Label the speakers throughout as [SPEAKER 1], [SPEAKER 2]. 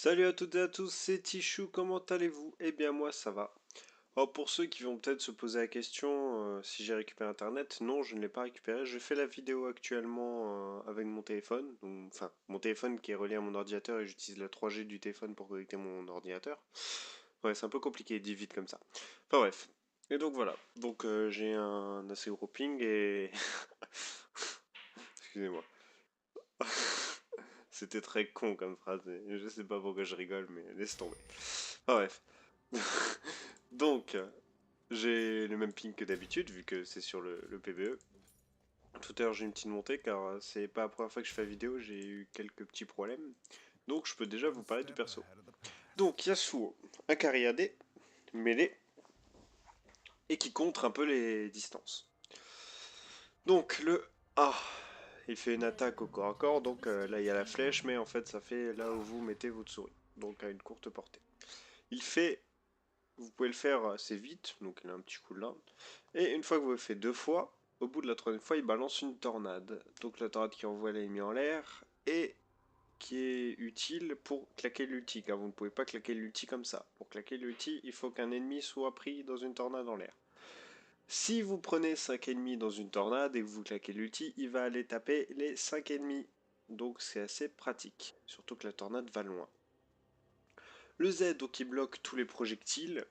[SPEAKER 1] Salut à toutes et à tous, c'est Tichou, comment allez-vous? Eh bien moi ça va. Alors pour ceux qui vont peut-être se poser la question si j'ai récupéré internet, non je ne l'ai pas récupéré. Je fais la vidéo actuellement avec mon téléphone, enfin mon téléphone qui est relié à mon ordinateur et j'utilise la 3G du téléphone pour connecter mon ordinateur. Ouais c'est un peu compliqué, dit vite comme ça. Enfin bref. Et donc voilà, donc j'ai un assez gros ping et... Excusez-moi. C'était très con comme phrase, et je sais pas pourquoi je rigole mais laisse tomber. Enfin bref. Donc, j'ai le même ping que d'habitude, vu que c'est sur le PvE. Tout à l'heure, j'ai une petite montée, car c'est pas la première fois que je fais la vidéo, j'ai eu quelques petits problèmes. Donc, je peux déjà vous parler du perso. Donc, Yasuo, un carry AD, mêlé, et qui contre un peu les distances. Donc, le A, il fait une attaque au corps à corps, donc là, il y a la flèche, mais en fait, ça fait là où vous mettez votre souris, donc à une courte portée. Il fait Vous pouvez le faire assez vite, donc il a un petit cooldown. Et une fois que vous l'avez fait deux fois, au bout de la troisième fois, il balance une tornade. Donc la tornade qui envoie l'ennemi en l'air et qui est utile pour claquer l'ulti, car vous ne pouvez pas claquer l'ulti comme ça. Pour claquer l'ulti, il faut qu'un ennemi soit pris dans une tornade en l'air. Si vous prenez 5 ennemis dans une tornade et que vous claquez l'ulti, il va aller taper les 5 ennemis. Donc c'est assez pratique, surtout que la tornade va loin. Le Z, donc il bloque tous les projectiles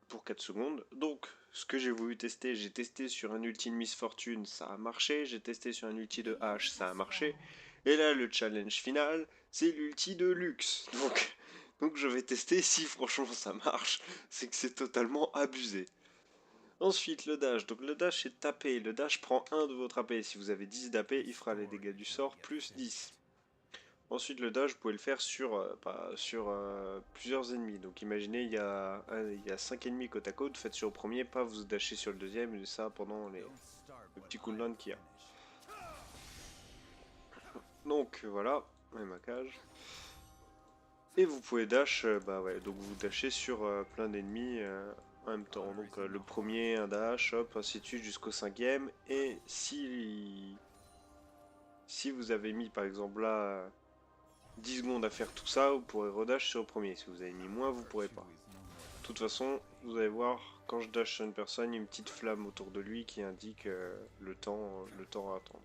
[SPEAKER 1] pour 4 secondes. Donc, ce que j'ai voulu tester, j'ai testé sur un ulti de Miss Fortune, ça a marché. J'ai testé sur un ulti de H, ça a marché. Et là, le challenge final, c'est l'ulti de Lux. Donc je vais tester si franchement ça marche. C'est que c'est totalement abusé. Ensuite, le dash. Donc le dash est tapé. Le dash prend 1 de votre AP. Si vous avez 10 d'AP, il fera les dégâts du sort plus 10. Ensuite, le dash, vous pouvez le faire sur plusieurs ennemis. Donc imaginez, il y a 5 ennemis côte à côte, faites sur le premier, pas vous dasher sur le deuxième, et ça pendant le petit cooldown qu'il y a. Donc voilà, et ma cage. Et vous pouvez dash, bah ouais, donc vous dashez sur plein d'ennemis en même temps. Donc le premier, un dash, hop, ainsi de suite jusqu'au cinquième. Et si vous avez mis par exemple là 10 secondes à faire tout ça, vous pourrez redash sur le premier. Si vous avez mis moins, vous pourrez pas. De toute façon, vous allez voir, quand je dash sur une personne, il y a une petite flamme autour de lui qui indique le temps à attendre.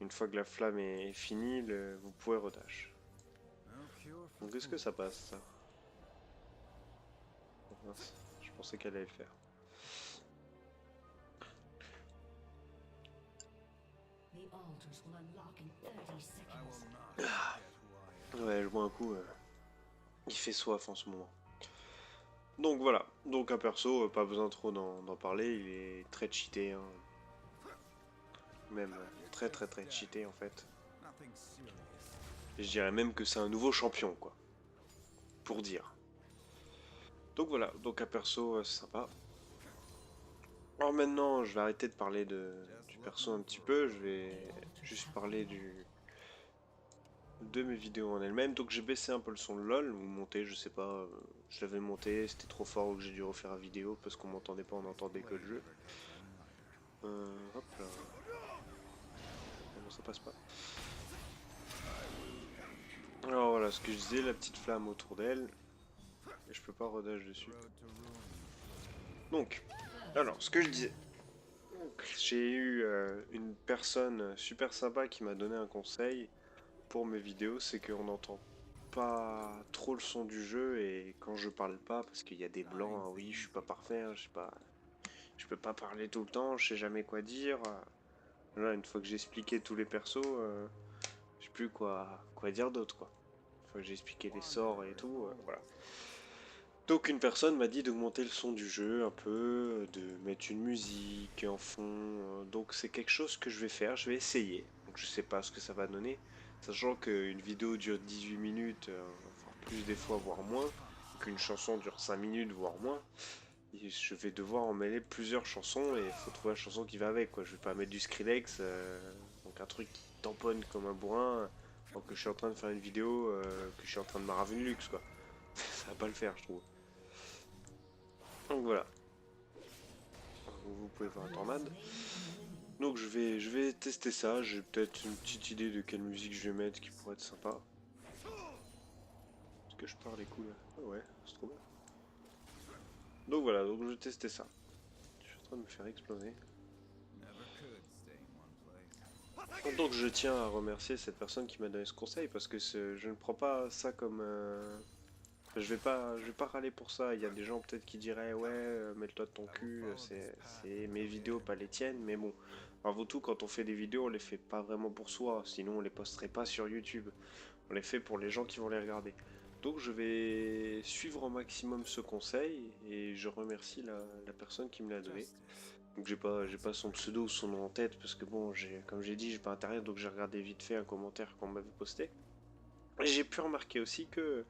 [SPEAKER 1] Une fois que la flamme est finie, vous pouvez redash. Donc est-ce que ça passe ça? Oh, mince, je pensais qu'elle allait le faire. Ouais, je bois un coup. Il fait soif en ce moment. Donc voilà, donc un perso, pas besoin trop d'en parler, il est très cheaté, hein. Même très très très cheaté en fait. Et je dirais même que c'est un nouveau champion quoi, pour dire. Donc voilà, donc un perso sympa. Alors maintenant, je vais arrêter de parler du perso un petit peu, je vais juste parler de mes vidéos en elles-mêmes. Donc j'ai baissé un peu le son de LOL, ou monté, je sais pas, je l'avais monté, c'était trop fort ou que j'ai dû refaire la vidéo parce qu'on m'entendait pas, on entendait que le jeu. Hop là. Non, ça passe pas. Alors voilà, ce que je disais, la petite flamme autour d'elle. Et je peux pas rodage dessus. Donc, alors, ce que je disais. J'ai eu une personne super sympa qui m'a donné un conseil pour mes vidéos, c'est qu'on n'entend pas trop le son du jeu et quand je parle pas, parce qu'il y a des blancs, hein, oui, je suis pas parfait, hein, je peux pas parler tout le temps, je sais jamais quoi dire. Là, une fois que j'ai expliqué tous les persos, je sais plus quoi dire d'autre, quoi. Une fois que j'ai expliqué les sorts et tout, voilà. Donc une personne m'a dit d'augmenter le son du jeu un peu, de mettre une musique en fond. Donc c'est quelque chose que je vais faire, je vais essayer. Donc je sais pas ce que ça va donner, sachant qu'une vidéo dure 18 minutes, voire plus des fois, voire moins, qu'une chanson dure 5 minutes, voire moins. Et je vais devoir en mêler plusieurs chansons et il faut trouver la chanson qui va avec, quoi. Je vais pas mettre du Skrillex, donc un truc qui tamponne comme un bourrin, alors que je suis en train de faire une vidéo, que je suis en train de maraver une luxe, quoi. Ça va pas le faire, je trouve. Donc voilà, vous pouvez voir un tornade. Donc je vais tester ça, j'ai peut-être une petite idée de quelle musique je vais mettre qui pourrait être sympa. Est-ce que je parle les coups là? Ah ouais, c'est trop bien. Donc voilà, donc je testais ça. Je suis en train de me faire exploser. Donc je tiens à remercier cette personne qui m'a donné ce conseil parce que je ne prends pas ça comme... je vais pas râler pour ça. Il y a des gens peut-être qui diraient ouais, mets-le-toi de ton cul, c'est mes vidéos, pas les tiennes. Mais bon, avant tout, quand on fait des vidéos, on les fait pas vraiment pour soi. Sinon, on les posterait pas sur YouTube. On les fait pour les gens qui vont les regarder. Donc je vais suivre au maximum ce conseil et je remercie la personne qui me l'a donné. Donc j'ai pas son pseudo ou son nom en tête parce que bon, comme j'ai dit, j'ai pas internet donc j'ai regardé vite fait un commentaire qu'on m'avait posté. Et j'ai pu remarquer aussi que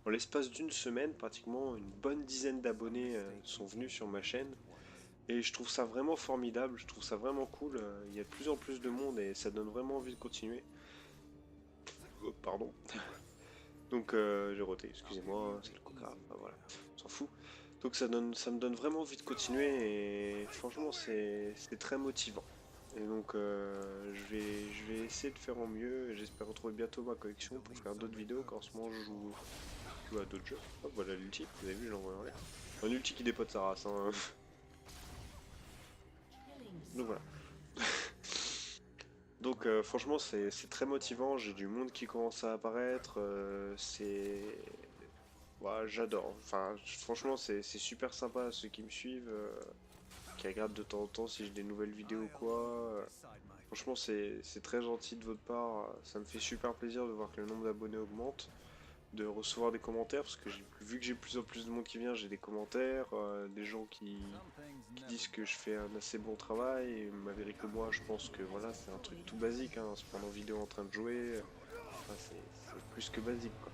[SPEAKER 1] en l'espace d'une semaine, pratiquement une bonne dizaine d'abonnés sont venus sur ma chaîne. Et je trouve ça vraiment formidable, je trouve ça vraiment cool. Il y a de plus en plus de monde et ça donne vraiment envie de continuer. Oh, pardon. Donc j'ai roté, excusez-moi, c'est le coca, enfin, voilà, on s'en fout. Donc ça me donne vraiment envie de continuer et franchement c'est très motivant. Et donc je vais essayer de faire en mieux et j'espère retrouver bientôt ma collection pour faire d'autres vidéos car en ce moment je joue à d'autres jeux. Hop voilà l'ulti, vous avez vu je l'envoie en l'air. Un ulti qui dépote sa race hein. Donc voilà. Donc franchement c'est très motivant, j'ai du monde qui commence à apparaître, ouais, j'adore. Enfin, franchement, c'est super sympa ceux qui me suivent, qui regardent de temps en temps si j'ai des nouvelles vidéos ou quoi. Franchement, c'est très gentil de votre part. Ça me fait super plaisir de voir que le nombre d'abonnés augmente, de recevoir des commentaires, parce que vu que j'ai de plus en plus de monde qui vient, j'ai des commentaires, des gens qui disent que je fais un assez bon travail, et malgré que moi, je pense que voilà, c'est un truc tout basique, hein, se prendre en vidéo en train de jouer, enfin, c'est plus que basique, quoi.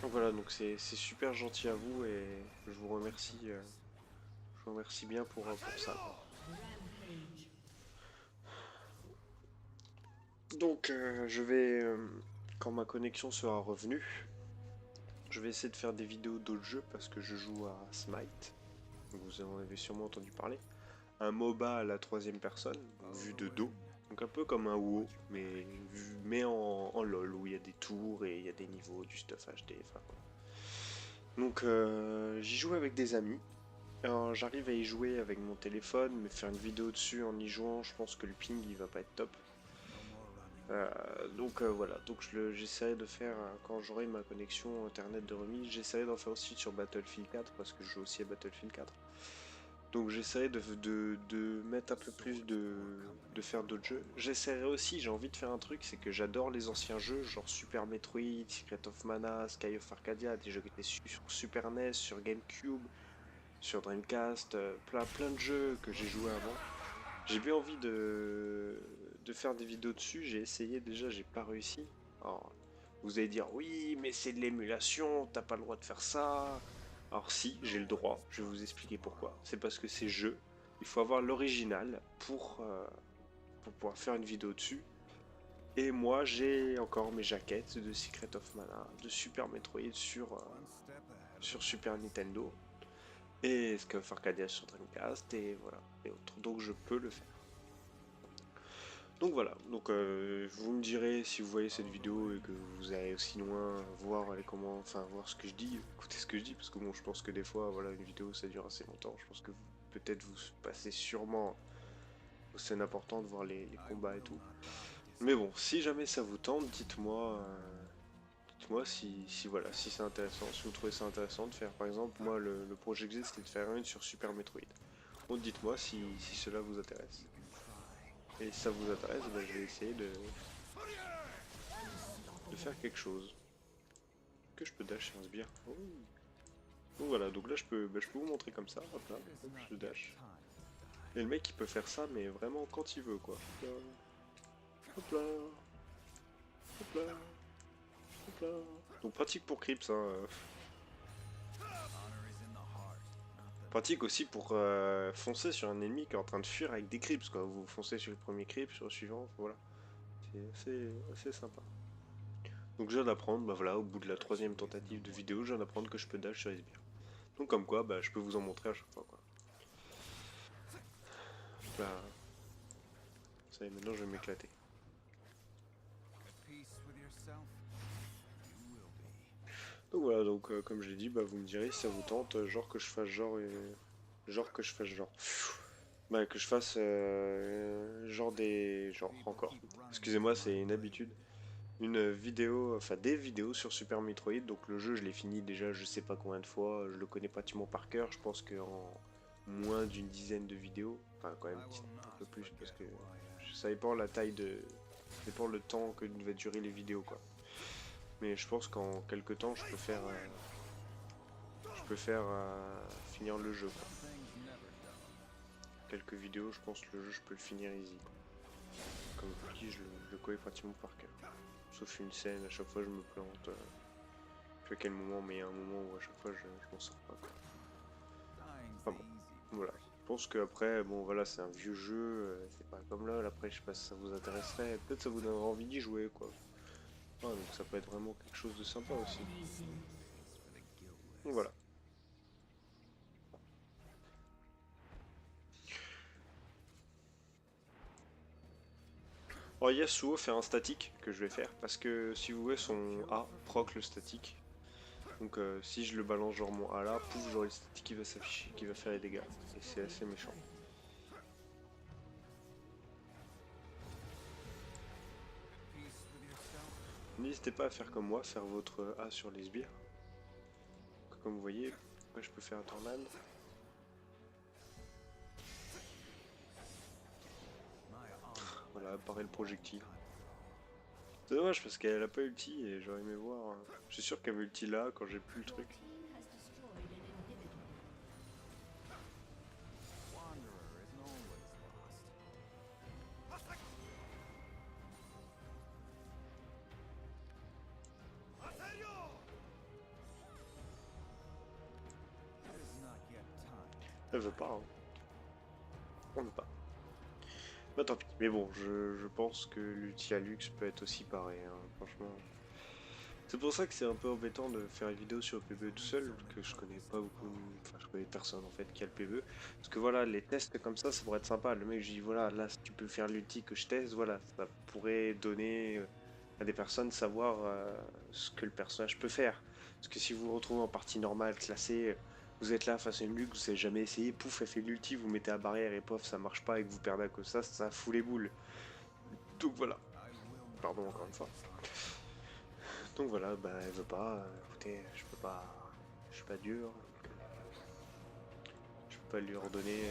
[SPEAKER 1] Donc voilà, donc c'est super gentil à vous et je vous remercie bien pour ça, quoi. Donc quand ma connexion sera revenue, je vais essayer de faire des vidéos d'autres jeux parce que je joue à Smite. Vous en avez sûrement entendu parler. Un MOBA à la troisième personne, vu de dos. Donc un peu comme un WoW, mais en LoL, où il y a des tours et il y a des niveaux, du stuff HD, enfin voilà. Donc j'y joue avec des amis. Alors, j'arrive à y jouer avec mon téléphone, mais faire une vidéo dessus en y jouant, je pense que le ping il va pas être top. Donc voilà, donc j'essaierai de faire, quand j'aurai ma connexion internet de remise, j'essaierai d'en faire aussi sur Battlefield 4 parce que je joue aussi à Battlefield 4. Donc j'essaierai de mettre un peu plus de faire d'autres jeux. J'essaierai aussi, j'ai envie de faire un truc, c'est que j'adore les anciens jeux, genre Super Metroid, Secret of Mana, Sky of Arcadia, des jeux qui étaient sur Super NES, sur GameCube, sur Dreamcast, plein de jeux que j'ai joué avant. J'ai bien envie de faire des vidéos dessus, j'ai essayé déjà, j'ai pas réussi. Alors, vous allez dire oui, mais c'est de l'émulation, t'as pas le droit de faire ça. Alors si, j'ai le droit, je vais vous expliquer pourquoi. C'est parce que c'est jeu, il faut avoir l'original pour pouvoir faire une vidéo dessus. Et moi j'ai encore mes jaquettes de Secret of Mana, de Super Metroid sur Super Nintendo. Et Sky of Arcadia sur Dreamcast et voilà, et autres. Donc je peux le faire. Donc voilà, donc vous me direz si vous voyez cette vidéo et que vous allez aussi loin voir voir ce que je dis, écoutez ce que je dis, parce que bon je pense que des fois voilà une vidéo ça dure assez longtemps, je pense que peut-être vous passez sûrement aux scènes importantes, voir les combats et tout. Mais bon, si jamais ça vous tente, dites-moi si voilà, si c'est intéressant, si vous trouvez ça intéressant de faire par exemple, moi le projet que j'ai c'était de faire une sur Super Metroid. Donc dites-moi si cela vous intéresse. Et si ça vous intéresse, ben, je vais essayer de faire quelque chose. Que je peux dash un sbire. Oh. Donc voilà, donc là je peux vous montrer comme ça, hop là, hop, je dash. Et le mec il peut faire ça mais vraiment quand il veut quoi. Hop là, hop là, hop là. Donc pratique pour Crips hein. Pratique aussi pour foncer sur un ennemi qui est en train de fuir avec des Crips quoi. Vous foncez sur le premier Crip, sur le suivant, voilà. C'est assez sympa. Donc je viens d'apprendre, bah voilà, au bout de la troisième tentative de vidéo, je viens d'apprendre que je peux dash sur les sbires. Donc comme quoi, bah je peux vous en montrer à chaque fois quoi. Bah, ça y est, maintenant je vais m'éclater. Donc voilà, donc comme je l'ai dit, bah, vous me direz si ça vous tente, genre que je fasse genre et... Genre que je fasse genre. Bah que je fasse genre des... Genre encore. Excusez-moi, c'est une habitude. Une vidéo, enfin des vidéos sur Super Metroid. Donc le jeu, je l'ai fini déjà je sais pas combien de fois. Je le connais pratiquement par cœur. Je pense qu'en moins d'une dizaine de vidéos. Enfin quand même un peu plus parce que ça dépend la taille de... Ça dépend le temps que va durer les vidéos quoi. Mais je pense qu'en quelques temps, finir le jeu. Quoi. Quelques vidéos, je pense que le jeu, je peux le finir easy. Quoi. Comme je vous dis, je le connais pratiquement par cœur. Sauf une scène, à chaque fois je me plante. Je sais à quel moment, mais il y a un moment où à chaque fois je m'en sors pas. Quoi. Enfin bon, voilà. Je pense qu'après, bon voilà, c'est un vieux jeu, c'est pas comme là. Après, je sais pas si ça vous intéresserait. Peut-être ça vous donnerait envie d'y jouer, quoi. Ah, donc ça peut être vraiment quelque chose de sympa aussi. Donc voilà. Alors Yasuo fait un statique que je vais faire parce que si vous voulez son A proc le statique. Donc si je le balance genre mon A là, pouf j'aurai le statique qui va s'afficher, qui va faire les dégâts. Et c'est assez méchant. N'hésitez pas à faire comme moi, faire votre A sur les sbires. Comme vous voyez, moi je peux faire un tornade. Voilà, apparaît le projectile. C'est dommage parce qu'elle a pas ulti et j'aurais aimé voir. Je suis sûr qu'elle avait ulti là quand j'ai plus le truc. Elle veut pas, hein. On veut pas. Bah tant pis. Mais bon, je pense que l'ulti à luxe peut être aussi pareil, hein, franchement. C'est pour ça que c'est un peu embêtant de faire une vidéo sur le PvE tout seul, que je connais pas beaucoup, enfin je connais personne en fait qui a le PvE. Parce que voilà, les tests comme ça pourrait être sympa. Le mec, je dis voilà, là si tu peux faire l'ulti que je teste, voilà, ça pourrait donner à des personnes savoir ce que le personnage peut faire. Parce que si vous vous retrouvez en partie normale, classée, vous êtes là face à une luxe, vous n'avez jamais essayé, pouf, elle fait l'ulti, vous mettez à barrière et pof, ça marche pas et que vous perdez à cause de ça fout les boules. Donc voilà. Pardon encore une fois. Donc voilà, bah elle veut pas, écoutez, je peux pas, je suis pas dur, je peux pas lui ordonner.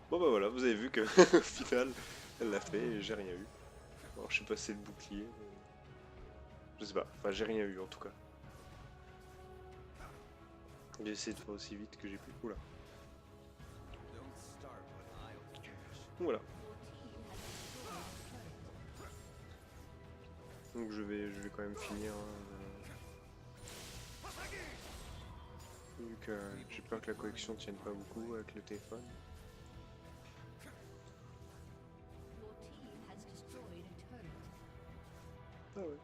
[SPEAKER 1] Bon bah voilà, vous avez vu que au final, elle l'a fait et j'ai rien eu. Alors je suis passé de bouclier, je sais pas, enfin j'ai rien eu en tout cas. J'ai essayé de faire aussi vite que j'ai pu. Oula. Donc voilà. Donc je vais quand même finir. Vu que j'ai peur que la connexion tienne pas beaucoup avec le téléphone. Ah ouais.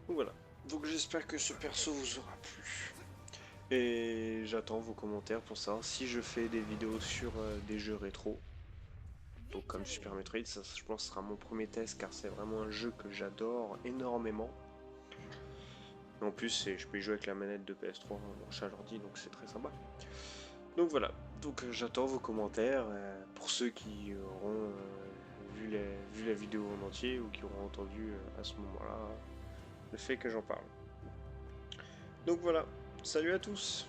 [SPEAKER 1] Donc voilà. Donc j'espère que ce perso vous aura plu. Et j'attends vos commentaires pour savoir si je fais des vidéos sur des jeux rétro. Donc comme Super Metroid, ça je pense sera mon premier test car c'est vraiment un jeu que j'adore énormément. Et en plus je peux y jouer avec la manette de PS3 branchée à l'ordi donc c'est très sympa. Donc voilà, donc j'attends vos commentaires pour ceux qui auront vu la vidéo en entier ou qui auront entendu à ce moment-là le fait que j'en parle. Donc voilà, salut à tous!